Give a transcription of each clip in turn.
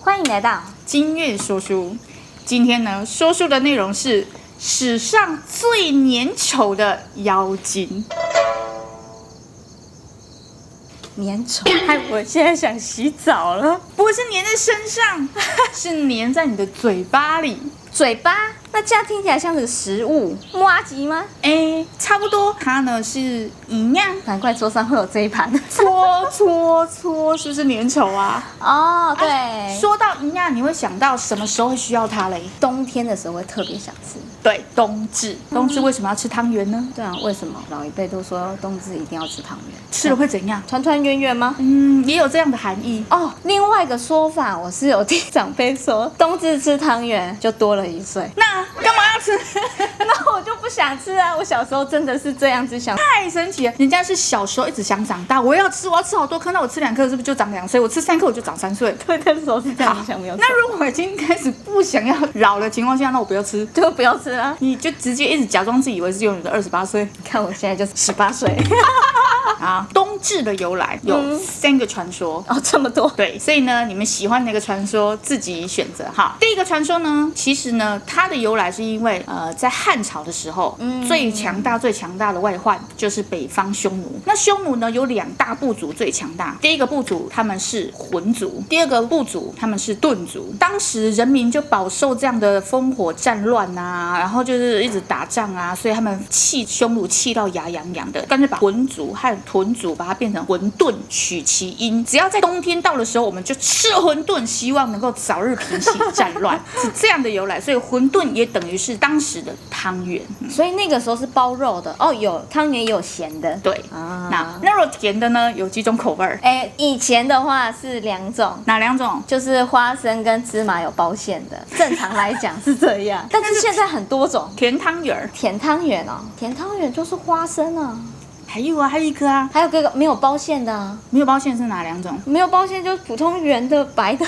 欢迎来到今日说书。今天呢，说书的内容是史上最粘稠的妖精。粘稠，害我现在想洗澡了。不是粘在身上，是粘在你的嘴巴里。嘴巴，那这样听起来像是食物，麻吉吗？差不多。它呢是一样，难怪桌上会有这一盘。搓，是不是粘稠啊？哦，对。说到一样，你会想到什么时候会需要它嘞？冬天的时候会特别想吃。对，冬至。冬至为什么要吃汤圆呢？对啊，为什么？老一辈都说冬至一定要吃汤圆，吃了会怎样？团团圆圆吗？也有这样的含义哦。另外一个说法，我是有听长辈说，冬至吃汤圆就多了1岁。那干嘛要吃？那我就不想吃啊！我小时候真的是这样子想，太神奇了。人家是小时候一直想长大，我要吃好多颗，那我吃2颗是不是就长2岁？我吃3颗我就长3岁。对，那时候是这样想，没有错。那如果我已经开始不想要老的情况下，那我不要吃，就不要吃啊！你就直接一直假装自己以为是永远的28岁。你看我现在就是18岁。啊，冬至的由来有3个传说哦，这么多。对，所以呢，你们喜欢哪个传说自己选择哈。第一个传说呢，其实呢，它的由来是因为在汉朝的时候，最强大的外患就是北方匈奴。那匈奴呢有2大部族最强大，第一个部族他们是浑族，第二个部族他们是顿族。当时人民就饱受这样的烽火战乱啊，然后就是一直打仗啊，所以他们气匈奴气到牙痒痒的，干脆把浑族和豚族把它变成混沌，取其音。只要在冬天到的时候，我们就吃馄饨，希望能够早日平息战乱，是这样的由来。所以馄饨也等于是当时的汤圆。所以那个时候是包肉的哦，有汤圆也有咸的。对啊，那如果甜的呢，有几种口味儿？以前的话是2种，哪2种？就是花生跟芝麻有包馅的，正常来讲是这样。但是现在很多种甜汤圆。甜汤圆哦，甜汤圆就是花生啊。还有啊，还有一颗啊，还有个没有包馅的啊。没有包馅是哪2种？没有包馅就是普通圆的白的。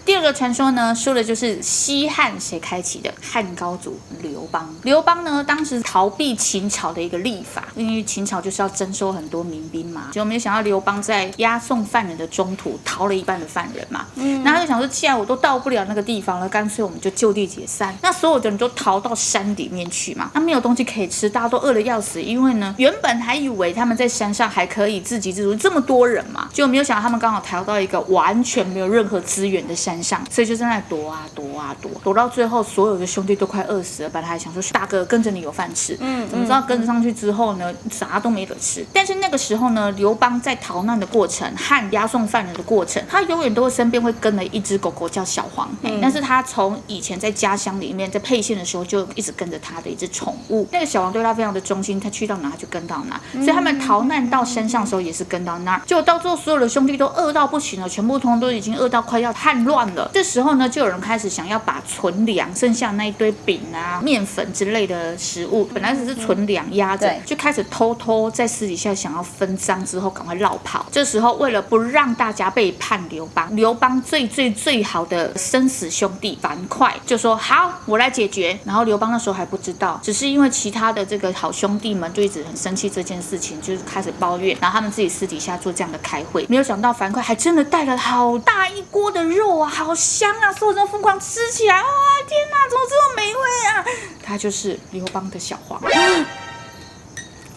第二个传说呢，说的就是西汉谁开启的？汉高祖刘邦。刘邦呢，当时逃避秦朝的一个历法，因为秦朝就是要征收很多民兵嘛。结果没有想到刘邦在押送犯人的中途逃了一半的犯人嘛。然后他就想说，既然我都到不了那个地方了，干脆我们就就地解散。那所有的人都逃到山里面去嘛。那没有东西可以吃，大家都饿得要死。因为呢，原本还以为他们在山上还可以自给自足，这么多人嘛，结果没有想到他们刚好逃到一个完全没有任何资源的山上，所以就在那里躲到最后，所有的兄弟都快饿死了。本来还想说大哥跟着你有饭吃，怎么知道跟着上去之后呢，啥都没得吃。但是那个时候呢，刘邦在逃难的过程和押送犯人的过程，他永远都会身边会跟了一只狗狗叫小黄，但是他从以前在家乡里面在配线的时候就一直跟着他的一只宠物。那个小黄对他非常的忠心，他去到哪他就跟到哪，所以他们逃难到山上的时候也是跟到那儿。结果到最后所有的兄弟都饿到不行了，全部通通都已经饿到快要叛乱了。这时候呢，就有人开始想要把存粮剩下那一堆饼啊、面粉之类的食物，本来只是存粮压着，就开始偷偷在私底下想要分赃，之后赶快绕跑。这时候为了不让大家背叛刘邦，刘邦最好的生死兄弟樊哙就说好，我来解决。然后刘邦那时候还不知道，只是因为其他的这个好兄弟们就一直很生气这件事情，就是开始抱怨，然后他们自己私底下做这样的开会。没有想到樊哙还真的带了好大一锅的肉啊，好香啊，所有人疯狂吃起来。哇，天哪，怎么这么美味啊？他就是刘邦的小黄。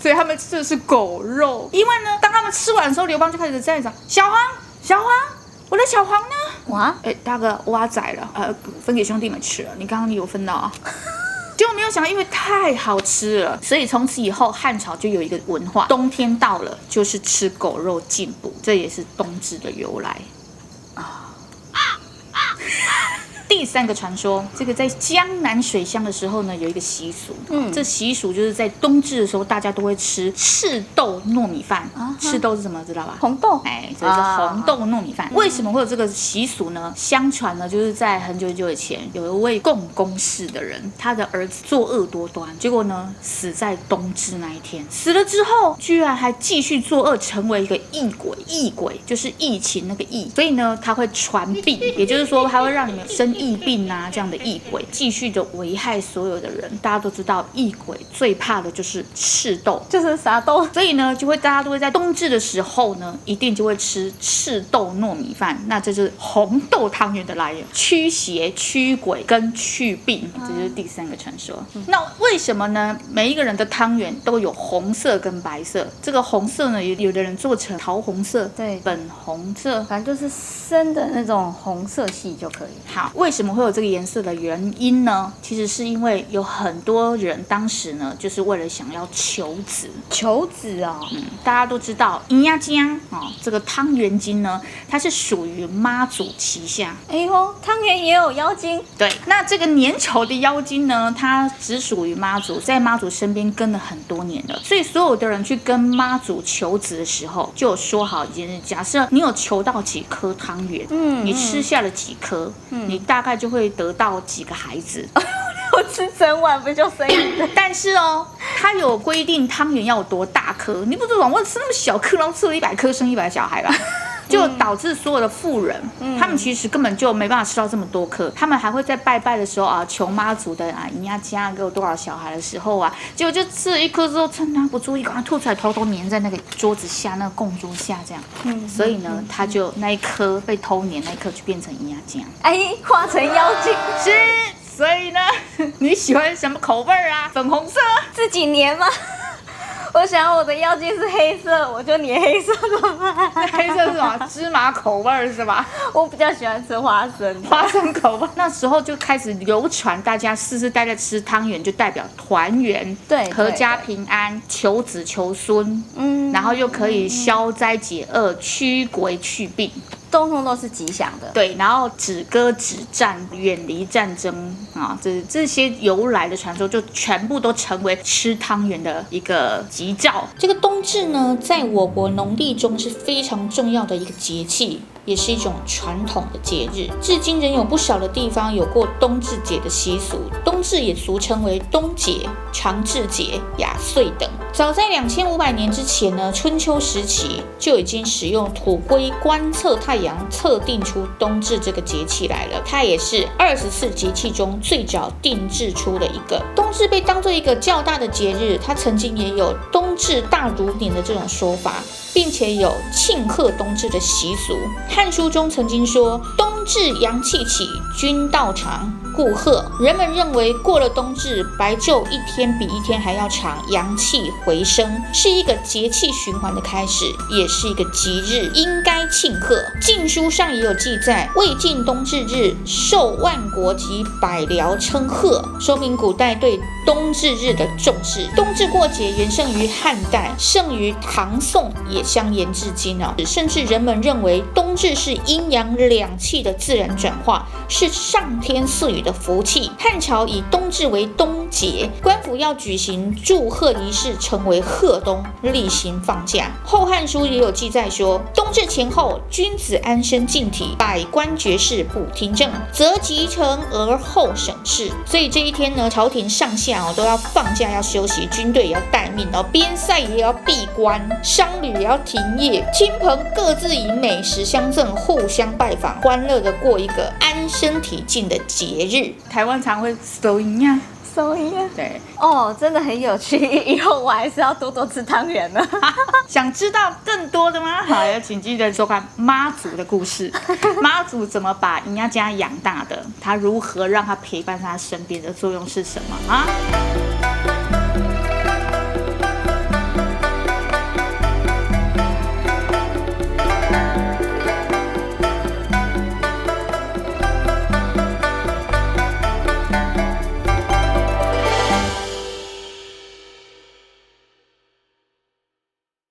所以他们吃的是狗肉，因为呢，当他们吃完的时候，刘邦就开始在讲小黄，我的小黄呢？哇，大哥挖宰了，分给兄弟们吃了。你刚刚有分到啊？结果没有想到，因为太好吃了，所以从此以后汉朝就有一个文化，冬天到了就是吃狗肉进补，这也是冬至的由来啊。第3个传说，这个在江南水乡的时候呢，有一个习俗，这习俗就是在冬至的时候，大家都会吃赤豆糯米饭。赤豆是什么？知道吧？红豆。这是红豆糯米饭。为什么会有这个习俗呢？相传呢，就是在很久以前，有一位共工氏的人，他的儿子作恶多端，结果呢，死在冬至那一天。死了之后，居然还继续作恶，成为一个异鬼。异鬼就是疫情那个疫，所以呢，他会传病，也就是说，他会让你们生疫疫病啊这样的异鬼，继续的危害所有的人。大家都知道，异鬼最怕的就是赤豆，就是啥都。所以呢，大家都会在冬至的时候呢，一定就会吃赤豆糯米饭。那这就是红豆汤圆的来源，驱邪、驱鬼跟祛病，这就是第3个传说。那为什么呢？每一个人的汤圆都有红色跟白色。这个红色呢，有的人做成桃红色，对，粉红色，反正就是深的那种红色系就可以。好，为什么会有这个颜色的原因呢？其实是因为有很多人当时呢，就是为了想要求子。求子哦，大家都知道银鸭浆这个汤圆金呢，它是属于妈祖旗下。哎呦，汤圆也有妖精。对，那这个粘稠的妖精呢，它只属于妈祖，在妈祖身边跟了很多年了，所以所有的人去跟妈祖求子的时候，就有说好一件事：假设你有求到几颗汤圆，你吃下了几颗，你大概就会得到几个孩子。我吃整碗不就生一个？但是哦，它有规定汤圆要有多大颗，你不是往我吃那么小颗，然后吃了100颗生100小孩吧？就导致所有的富人，他们其实根本就没办法吃到这么多颗，他们还会在拜拜的时候啊，求妈祖的啊，银鸭家给我多少小孩的时候啊，结果就吃了1颗之后，趁他不注意，赶快吐出来，头都粘在那个桌子下，那个供桌下这样。所以呢，他就那一颗被偷粘，那一颗就变成银鸭家，哎，化成妖精是。所以呢，你喜欢什么口味啊？粉红色？自己粘吗？我想我的妖精是黑色，我就粘黑色的。黑色是什么？芝麻口味是吧？我比较喜欢吃花生，花生口味。那时候就开始流传，大家世世代代吃汤圆就代表团圆，对，阖家平安，求子求孙，然后又可以消灾解厄、驱鬼祛病。通通都是吉祥的。对，然后止戈止战，远离战争啊，这些由来的传说就全部都成为吃汤圆的一个吉兆。这个冬至呢，在我国农历中是非常重要的一个节气，也是一种传统的节日，至今仍有不少的地方有过冬至节的习俗。冬至也俗称为冬节、长至节、雅岁等。早在2500年之前呢，春秋时期就已经使用土龟观测太阳，测定出冬至这个节气来了。它也是24节气中最早定制出的一个。冬至被当作一个较大的节日，它曾经也有冬至大如年的这种说法，并且有庆贺冬至的习俗。汉书中曾经说，冬至阳气起，君道长，故贺。人们认为过了冬至，白昼一天比一天还要长，阳气回升，是一个节气循环的开始，也是一个吉日，应该庆贺。晋书上也有记载，魏晋冬至日，受万国及百僚称贺，说明古代对冬至日的重视。冬至过节原生于汉代，盛于唐宋，也相沿至今甚至人们认为冬至是阴阳两气的自然转化，是上天赐予的福气。汉朝以冬至为冬节，官府要举行祝贺仪式，称为贺冬，例行放假。后汉书也有记载说，冬至前后，君子安身静体，百官爵士不听政，则集成而后省事。所以这一天呢，朝廷上下都要放假，要休息，军队也要待命，边塞也要闭关，商旅也要停业，亲朋各自以美食相赠，互相拜访，欢乐的过一个安身体静的节日。台湾常会收音啊，收音啊，对哦，真的很有趣，以后我还是要多多吃汤圆了。想知道更多的吗？好，要请记得收看妈祖的故事。妈祖怎么把银鸭家养大的？他如何让他陪伴他身边的作用是什么啊？